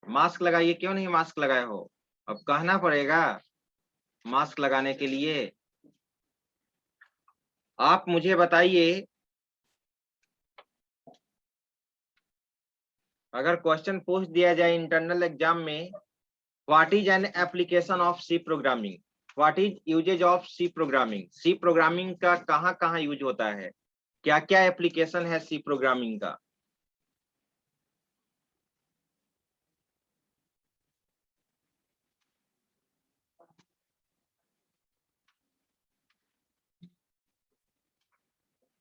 मास्क लगाइए। क्यों नहीं मास्क लगाए हो? अब कहना पड़ेगा मास्क लगाने के लिए। आप मुझे बताइए, अगर क्वेश्चन पूछ दिया जाए इंटरनल एग्जाम में, what is an application of C programming, what is usages of C programming, C programming का कहाँ कहाँ यूज होता है, क्या क्या एप्लीकेशन है सी प्रोग्रामिंग का?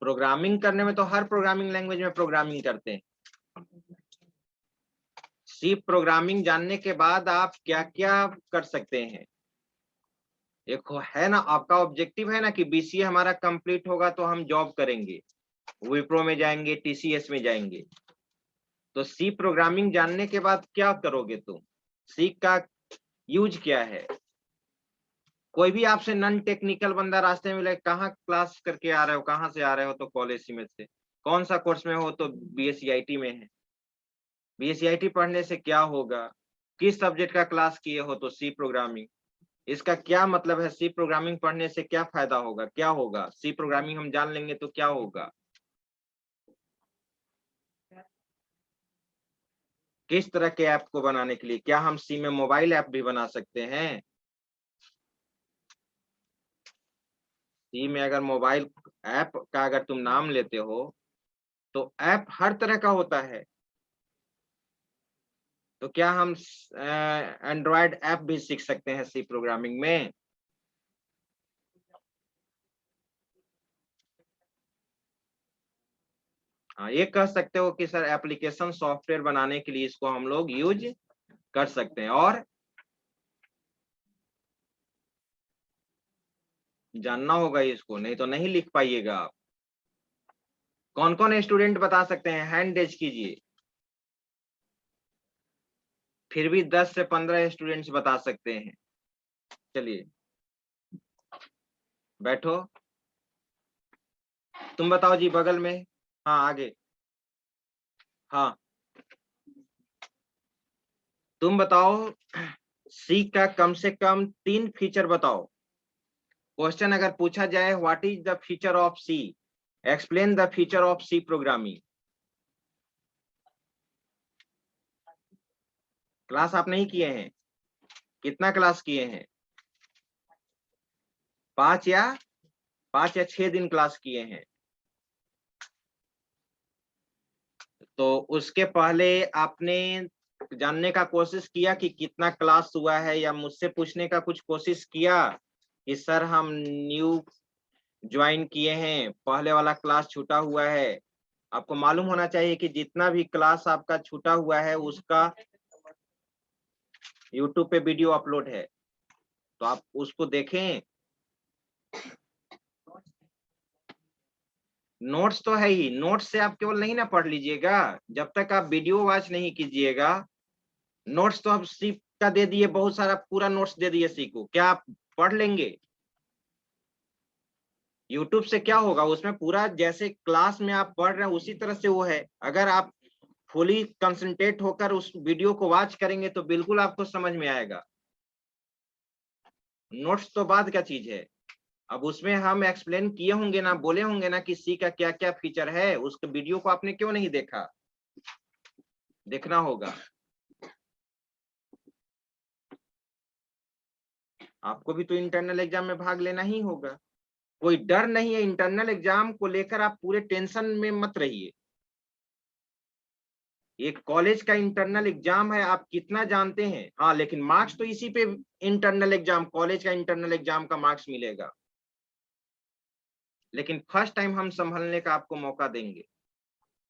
प्रोग्रामिंग करने में तो हर प्रोग्रामिंग लैंग्वेज में प्रोग्रामिंग करते हैं। सी प्रोग्रामिंग जानने के बाद आप क्या क्या कर सकते हैं? एक है ना, आपका ऑब्जेक्टिव है ना कि बीसीए हमारा कंप्लीट होगा तो हम जॉब करेंगे, विप्रो में जाएंगे, टीसीएस में जाएंगे। तो सी प्रोग्रामिंग जानने के बाद क्या करोगे तुम? सी का यूज क्या है? कोई भी आपसे नॉन टेक्निकल बंदा रास्ते में मिले, कहाँ क्लास करके आ रहे हो, कहाँ से आ रहे हो, तो कॉलेज में से, कौन सा कोर्स में हो, तो बीएससीआईटी में है। बीएससीआईटी पढ़ने से क्या होगा? किस सब्जेक्ट का क्लास किए हो, तो सी प्रोग्रामिंग। इसका क्या मतलब है? सी प्रोग्रामिंग पढ़ने से क्या फायदा होगा, क्या होगा? सी प्रोग्रामिंग हम जान लेंगे तो क्या होगा? किस तरह के ऐप को बनाने के लिए, क्या हम सी में मोबाइल ऐप भी बना सकते हैं? सी में अगर मोबाइल ऐप का अगर तुम नाम लेते हो तो ऐप हर तरह का होता है। तो क्या हम एंड्रॉयड ऐप भी सीख सकते हैं सी प्रोग्रामिंग में? हाँ, ये कह सकते हो कि सर एप्लीकेशन सॉफ्टवेयर बनाने के लिए इसको हम लोग यूज कर सकते हैं, और जानना होगा इसको, नहीं तो नहीं लिख पाइएगा आप। कौन कौन स्टूडेंट बता सकते हैं? हैंड रेज कीजिए। फिर भी 10 से 15 स्टूडेंट्स बता सकते हैं। चलिए बैठो, तुम बताओ जी बगल में। हाँ आगे, हाँ तुम बताओ, सी का कम से कम 3 फीचर बताओ। क्वेश्चन अगर पूछा जाए what is the feature of C, explain the feature of C programming. Class आप नहीं किए हैं? कितना क्लास किए हैं? 5 या 6 दिन क्लास किए हैं। तो उसके पहले आपने जानने का कोशिश किया कि कितना क्लास हुआ है, या मुझसे पूछने का कुछ कोशिश किया कि सर हम न्यू ज्वाइन किए हैं, पहले वाला क्लास छूटा हुआ है? आपको मालूम होना चाहिए कि जितना भी क्लास आपका छूटा हुआ है उसका यूट्यूब पे वीडियो अपलोड है, तो आप उसको देखें। नोट्स तो है ही, नोट्स से आप केवल नहीं ना पढ़ लीजिएगा, जब तक आप वीडियो वॉच नहीं कीजिएगा। नोट्स तो आप सी का दे दिए, बहुत सारा पूरा नोट्स दे दिए सी को, क्या आप पढ़ लेंगे? यूट्यूब से क्या होगा, उसमें पूरा जैसे क्लास में आप पढ़ रहे हैं उसी तरह से वो है। अगर आप फुली कंसंट्रेट होकर उस वीडियो को वॉच करेंगे तो बिल्कुल आपको समझ में आएगा। नोट्स तो बाद का चीज है। अब उसमें हम एक्सप्लेन किए होंगे ना, बोले होंगे ना कि सी का क्या क्या फीचर है, उसके वीडियो को आपने क्यों नहीं देखा? देखना होगा। आपको भी तो इंटरनल एग्जाम में भाग लेना ही होगा। कोई डर नहीं है, इंटरनल एग्जाम को लेकर आप पूरे टेंशन में मत रहिए। ये कॉलेज का इंटरनल एग्जाम है, आप कितना जानते हैं? हाँ, लेकिन मार्क्स तो इसी पे इंटरनल एग्जाम, कॉलेज का इंटरनल एग्जाम का मार्क्स मिलेगा। लेकिन फर्स्ट टाइम हम संभलने का आपको मौका देंगे,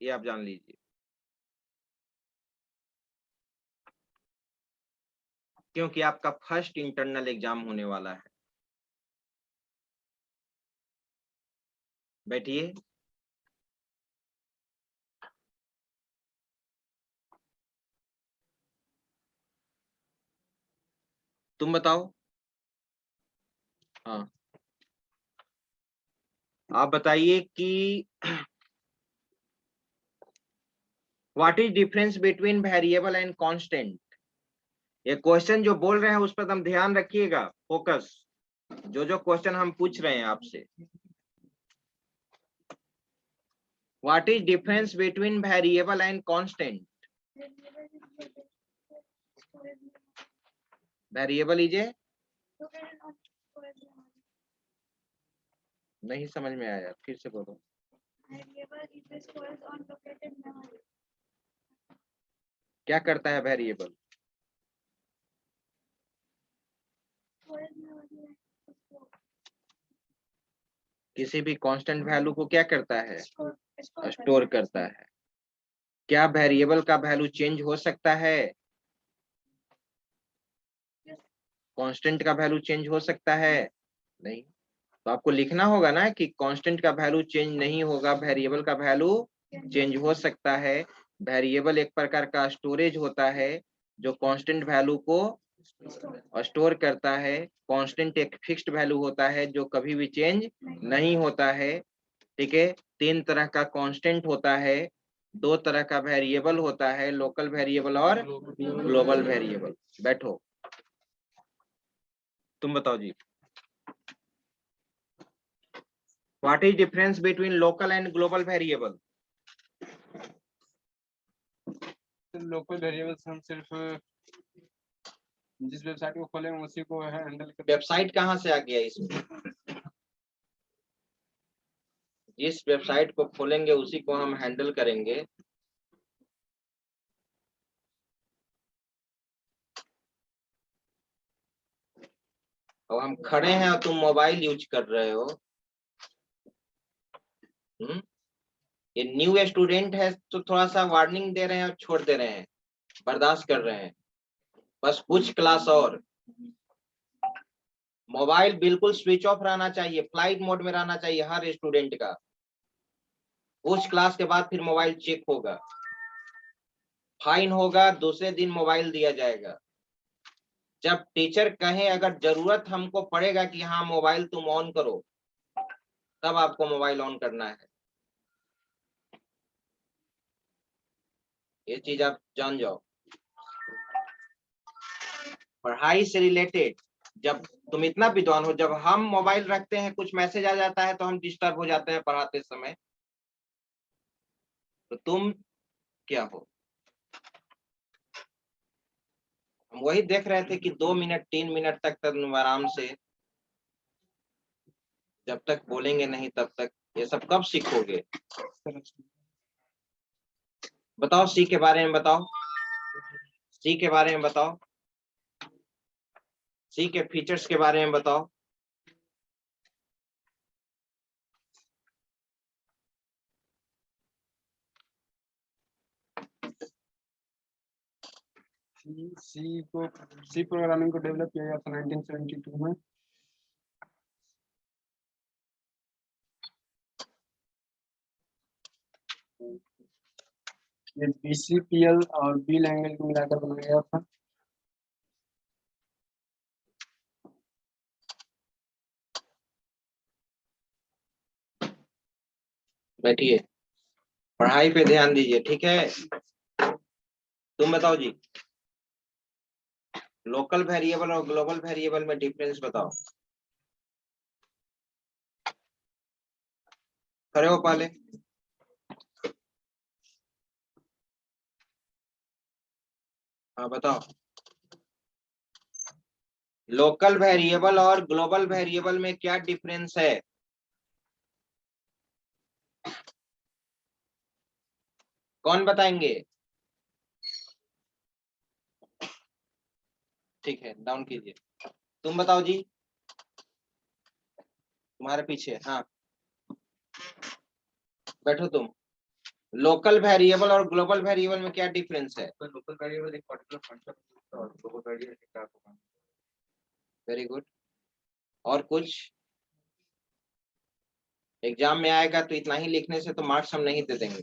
ये आप जान लीजिए। क्योंकि आपका फर्स्ट इंटरनल एग्जाम होने वाला है। बैठिए। तुम बताओ। हाँ, आप बताइए कि what is difference between variable and constant. ये क्वेश्चन जो बोल रहे हैं उस पर तुम ध्यान रखिएगा, फोकस। जो क्वेश्चन हम पूछ रहे हैं आपसे, what is difference between variable and constant. Variable is a, नहीं समझ में आया, फिर से बोलो। क्या करता है वेरिएबल? किसी भी कांस्टेंट वैल्यू को क्या करता है? स्टोर करता है। क्या वेरिएबल का वैल्यू चेंज हो सकता है? कांस्टेंट का वैल्यू चेंज हो सकता है? नहीं। तो आपको लिखना होगा ना कि कांस्टेंट का वैल्यू चेंज नहीं होगा, वेरिएबल का वैल्यू चेंज हो सकता है। वेरिएबल एक प्रकार का स्टोरेज होता है जो कांस्टेंट वैल्यू को स्टोर करता है। कांस्टेंट एक फिक्स्ड वैल्यू होता है जो कभी भी चेंज नहीं होता है। ठीक है, 3 तरह का कांस्टेंट होता है, 2 तरह का वेरिएबल होता है, लोकल वेरिएबल और ग्लोबल वेरिएबल। बैठो, तुम बताओ जी। What is difference between local and global variable? Local variables हम सिर्फ जिस वेबसाइट को खोलेंगे उसी को हैंडल कर। वेबसाइट कहाँ से आ गया इसमें? जिस वेबसाइट को खोलेंगे उसी को हम हैंडल करेंगे। और हम खड़े हैं और तुम मोबाइल यूज कर रहे हो। ये न्यू स्टूडेंट है तो थोड़ा सा वार्निंग दे रहे हैं और छोड़ दे रहे हैं, बर्दाश्त कर रहे हैं। बस कुछ क्लास और। मोबाइल बिल्कुल स्विच ऑफ रहना चाहिए, फ्लाइट मोड में रहना चाहिए हर स्टूडेंट का। कुछ क्लास के बाद फिर मोबाइल चेक होगा, फाइन होगा, दूसरे दिन मोबाइल दिया जाएगा। जब टीचर कहे अगर जरूरत हमको पड़ेगा कि हाँ मोबाइल तुम ऑन करो, तब आपको मोबाइल ऑन करना है। ये चीज आप जान जाओ। पढ़ाई से रिलेटेड जब तुम इतना विद्वान हो, जब हम मोबाइल रखते हैं कुछ मैसेज आ जाता है तो हम डिस्टर्ब हो जाते हैं पढ़ाते समय, तो तुम क्या हो? हम वही देख रहे थे कि 2 मिनट 3 मिनट तक तुम आराम से, जब तक बोलेंगे नहीं तब तक। ये सब कब सीखोगे? बताओ सी के बारे में बताओ, सी के बारे में बताओ, सी के फीचर्स के बारे में बताओ। सी प्रोग्रामिंग को डेवलप किया गया था 1972 में। ये BCPL और बी लैंग्वेज को मिलाकर बनाया गया था। बैठिए, पढ़ाई पे ध्यान दीजिए, ठीक है? तुम बताओ जी, लोकल वेरिएबल और ग्लोबल वेरिएबल में डिफरेंस बताओ। खड़े हो पहले। हाँ बताओ, लोकल वेरिएबल और ग्लोबल वेरिएबल में क्या डिफरेंस है? कौन बताएंगे? ठीक है, डाउन कीजिए। तुम बताओ जी, तुम्हारे पीछे। हाँ, बैठो तुम। लोकल वेरिएबल और ग्लोबल वेरिएबल में क्या डिफरेंस है? लोकल वेरिएबल एक पर्टिकुलर फंक्शन और ग्लोबल वेरिएबल एक टाइप का। Very good. और कुछ? एग्जाम में आएगा तो इतना ही लिखने से तो मार्क्स हम नहीं दे देंगे।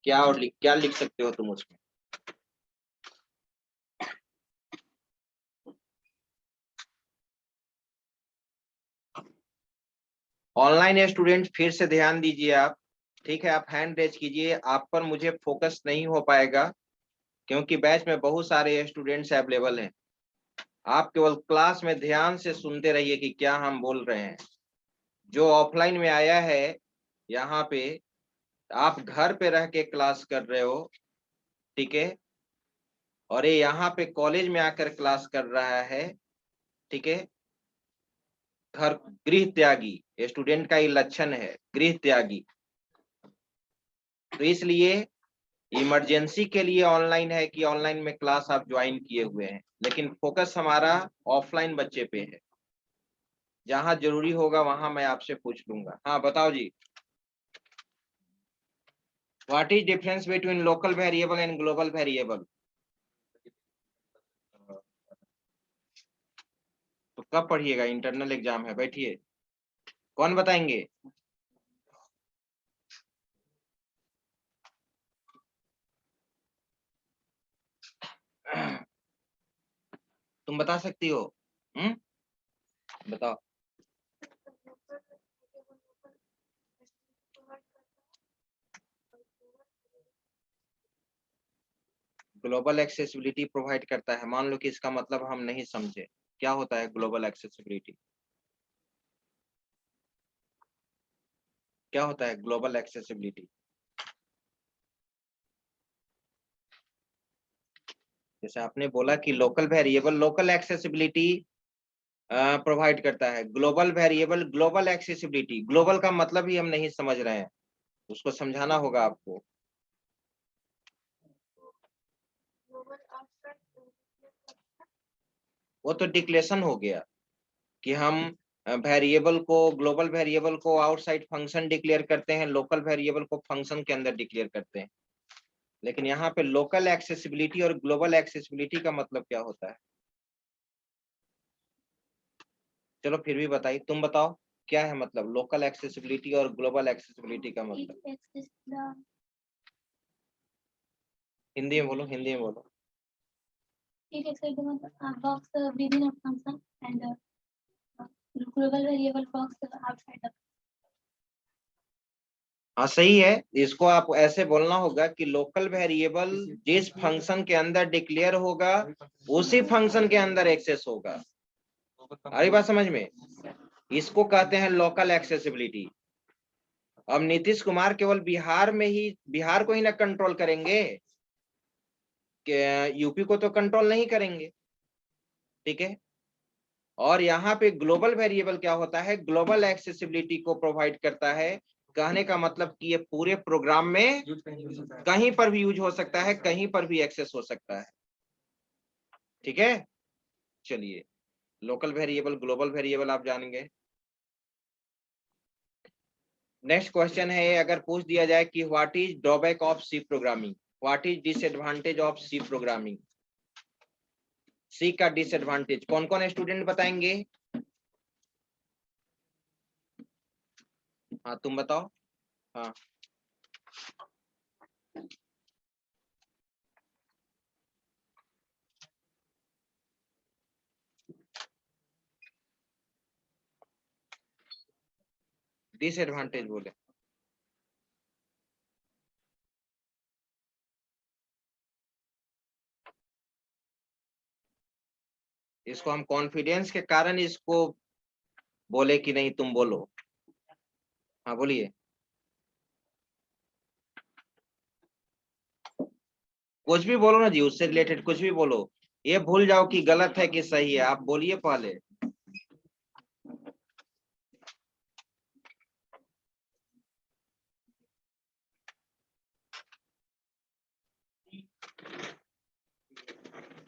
क्या और क्या लिख सकते हो तुम उसमें? ऑनलाइन स्टूडेंट फिर से ध्यान दीजिए आप, ठीक है? आप हैंड रेज कीजिए, आप पर मुझे फोकस नहीं हो पाएगा क्योंकि बैच में बहुत सारे स्टूडेंट्स अवेलेबल हैं। आप केवल क्लास में ध्यान से सुनते रहिए कि क्या हम बोल रहे हैं। जो ऑफलाइन में आया है यहाँ पे, आप घर पे रह के क्लास कर रहे हो, ठीक है? और ये यहाँ पे कॉलेज में आकर क्लास कर रहा है, ठीक है? घर गृह त्यागी स्टूडेंट का ये लक्षण है, गृह त्यागी। तो इसलिए इमरजेंसी के लिए ऑनलाइन है कि ऑनलाइन में क्लास आप ज्वाइन किए हुए हैं, लेकिन फोकस हमारा ऑफलाइन बच्चे पे है। जहां जरूरी होगा वहां मैं आपसे पूछ लूंगा। हाँ बताओ जी, what is difference between local variable and global variable? तो कब पढ़िएगा? इंटरनल एग्जाम है, बैठिए। कौन बताएंगे? तुम बता सकती हो? बताओ। ग्लोबल एक्सेसिबिलिटी प्रोवाइड करता है। मान लो कि इसका मतलब हम नहीं समझे, क्या होता है ग्लोबल एक्सेसिबिलिटी? क्या होता है ग्लोबल एक्सेसिबिलिटी? जैसे आपने बोला कि local variable local accessibility provide करता है, global variable global accessibility, global का मतलब ही हम नहीं समझ रहे हैं, उसको समझाना होगा आपको। वो तो डिक्लेरेशन हो गया कि हम वेरिएबल को, ग्लोबल वेरिएबल को आउटसाइड फंक्शन डिक्लेयर करते हैं, लोकल वेरिएबल को फंक्शन के अंदर डिक्लेयर करते हैं। लेकिन यहाँ पे लोकल एक्सेसिबिलिटी और ग्लोबल एक्सेसिबिलिटी का मतलब क्या होता है? चलो फिर भी बताइए, तुम बताओ क्या है मतलब लोकल एक्सेसिबिलिटी और ग्लोबल एक्सेसिबिलिटी का मतलब? It access the हिंदी में बोलो, हिंदी में बोलो। it access the box within a function and global variable box outside the. हाँ सही है, इसको आप ऐसे बोलना होगा कि लोकल वेरिएबल जिस फंक्शन के अंदर डिक्लेयर होगा उसी फंक्शन के अंदर एक्सेस होगा। आ रही बात समझ में? इसको कहते हैं लोकल एक्सेसिबिलिटी। अब नीतीश कुमार केवल बिहार को ही ना कंट्रोल करेंगे, यूपी को तो कंट्रोल नहीं करेंगे, ठीक है? और यहाँ पे ग्लोबल वेरिएबल क्या होता है? ग्लोबल एक्सेसिबिलिटी को प्रोवाइड करता है। कहने का मतलब कि ये पूरे प्रोग्राम में कहीं पर भी यूज हो सकता है, कहीं पर भी एक्सेस हो सकता है, ठीक है? चलिए, लोकल वेरिएबल ग्लोबल वेरिएबल आप जानेंगे। नेक्स्ट क्वेश्चन है, अगर पूछ दिया जाए कि what is drawback of C programming, what is disadvantage of C programming? C का डिसएडवांटेज कौन कौन स्टूडेंट बताएंगे? हाँ तुम बताओ। हाँ डिसएडवांटेज बोले। इसको हम कॉन्फिडेंस के कारण इसको बोले कि नहीं, तुम बोलो। हाँ बोलिए। कुछ भी बोलो ना जी, उससे रिलेटेड कुछ भी बोलो। ये भूल जाओ कि गलत है कि सही है, आप बोलिए पहले।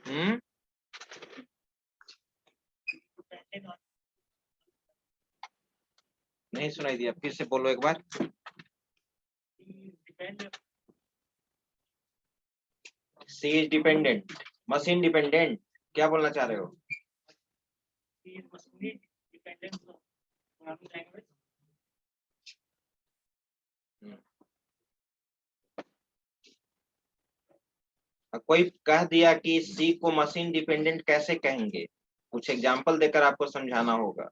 हम्म नहीं सुनाई दिया, फिर से बोलो एक बार। सी इज डिपेंडेंट, मशीन डिपेंडेंट, क्या बोलना चाह रहे हो? कोई कह दिया कि सी को मशीन डिपेंडेंट कैसे कहेंगे, कुछ एग्जांपल देकर आपको समझाना होगा।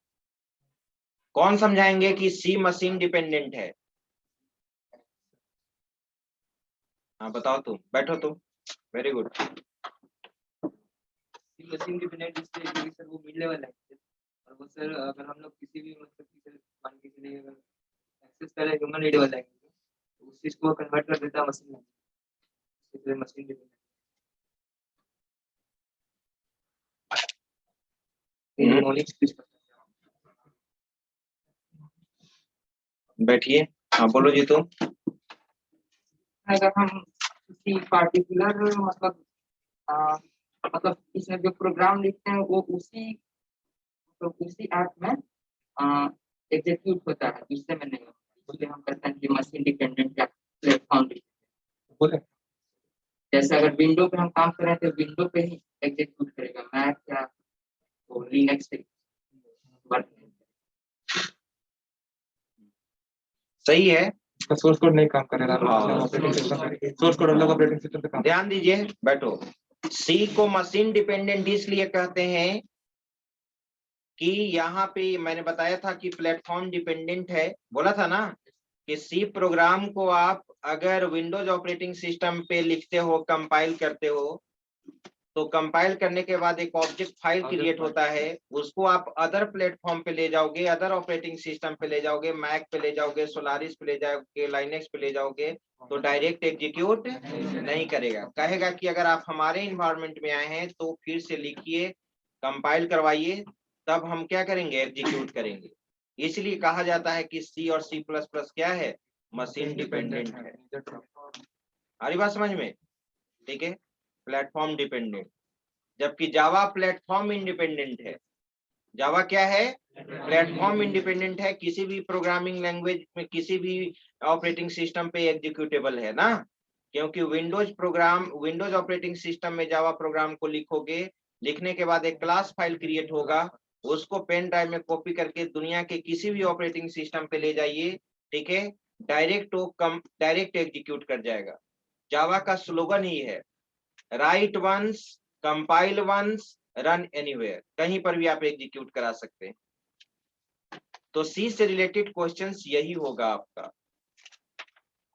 कौन समझाएंगे कि सी मशीन डिपेंडेंट है? हाँ बताओ तुम, बैठो तुम, वेरी गुड। मशीन डिपेंडेंट इसलिए क्योंकि सर वो मिड लेवल है, और वो सर अगर हम लोग किसी भी मतलब किसी लिए एक्सेस कर रहे हैं ह्यूमन रीडेबल लैंग्वेज तो उस चीज को कन्वर्ट कर देता है मशीन में, इसलिए मशीन डिपेंडेंट। बैठिए, हाँ बोलो जी तुम। अगर हम किसी पार्टिकुलर मतलब मतलब इसमें जो प्रोग्राम लिखते हैं वो उसी ऐप में एग्जीक्यूट होता है, दूसरे में नहीं होता, इसलिए हम कहते हैं कि मशीन डिपेंडेंट या प्लेटफॉर्म। बोले जैसे अगर विंडो पे हम काम कर रहे हैं तो विंडो पे ही एग्जीक्यूट करेगा, मैक या वो लिनक्स पे वर्क। सही है, इसका सोर्स कोड नहीं काम करेगा, हाँ। ऑपरेटिंग सिस्टम सोर्स कोड अलग ऑपरेटिंग सिस्टम पे काम। ध्यान दीजिए, बैठो। सी को मशीन डिपेंडेंट इसलिए कहते हैं कि यहाँ पे मैंने बताया था कि प्लेटफॉर्म डिपेंडेंट है, बोला था ना कि सी प्रोग्राम को आप अगर विंडोज ऑपरेटिंग सिस्टम पे लिखते हो, कंपाइल करते हो, तो कंपाइल करने के बाद एक ऑब्जेक्ट फाइल क्रिएट होता है, उसको आप अदर प्लेटफॉर्म पे ले जाओगे, अदर ऑपरेटिंग सिस्टम पे ले जाओगे, मैक पे ले जाओगे, सोलारिस पे ले जाओगे, लाइनेक्स पे ले जाओगे, तो डायरेक्ट एग्जीक्यूट नहीं करेगा, कहेगा कि अगर आप हमारे इन्वायरमेंट में आए हैं तो फिर से लिखिए, कंपाइल करवाइए, तब हम क्या करेंगे, एग्जीक्यूट करेंगे। इसलिए कहा जाता है कि सी और सी प्लस प्लस क्या है, मशीन डिपेंडेंट है। आ रही बात समझ में? ठीक है, प्लेटफॉर्म डिपेंडेंट, जबकि जावा प्लेटफॉर्म इंडिपेंडेंट है। जावा क्या है, प्लेटफॉर्म इंडिपेंडेंट है, किसी भी प्रोग्रामिंग लैंग्वेज में किसी भी ऑपरेटिंग सिस्टम पे एग्जीक्यूटेबल है ना, क्योंकि विंडोज ऑपरेटिंग सिस्टम में जावा प्रोग्राम को लिखोगे, लिखने के बाद एक क्लास फाइल क्रिएट होगा, उसको पेन ड्राइव में कॉपी करके दुनिया के किसी भी ऑपरेटिंग सिस्टम पे ले जाइए, ठीक है, डायरेक्ट एग्जीक्यूट कर जाएगा। जावा का स्लोगन ही है, write once, compile once, run anywhere, कहीं पर भी आप एग्जीक्यूट करा सकते हैं। तो सी से रिलेटेड क्वेश्चंस यही होगा आपका,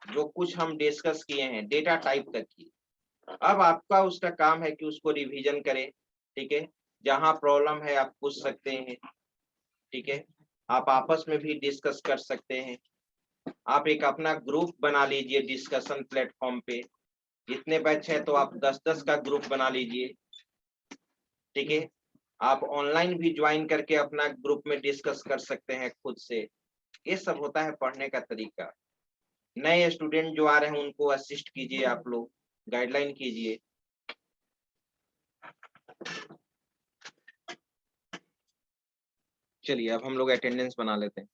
जो कुछ हम डिस्कस किए हैं डेटा टाइप तक की। अब आपका उसका काम है कि उसको रिवीजन करें, ठीक है, जहां प्रॉब्लम है आप पूछ सकते हैं, ठीक है, आप आपस में भी डिस्कस कर सकते हैं। आप एक अपना ग्रुप बना लीजिए डिस्कशन प्लेटफॉर्म पे, इतने बैच है तो आप 10-10 का ग्रुप बना लीजिए, ठीक है, आप ऑनलाइन भी ज्वाइन करके अपना ग्रुप में डिस्कस कर सकते हैं खुद से। ये सब होता है पढ़ने का तरीका। नए स्टूडेंट जो आ रहे हैं उनको असिस्ट कीजिए, आप लोग गाइडलाइन कीजिए। चलिए अब हम लोग अटेंडेंस बना लेते हैं।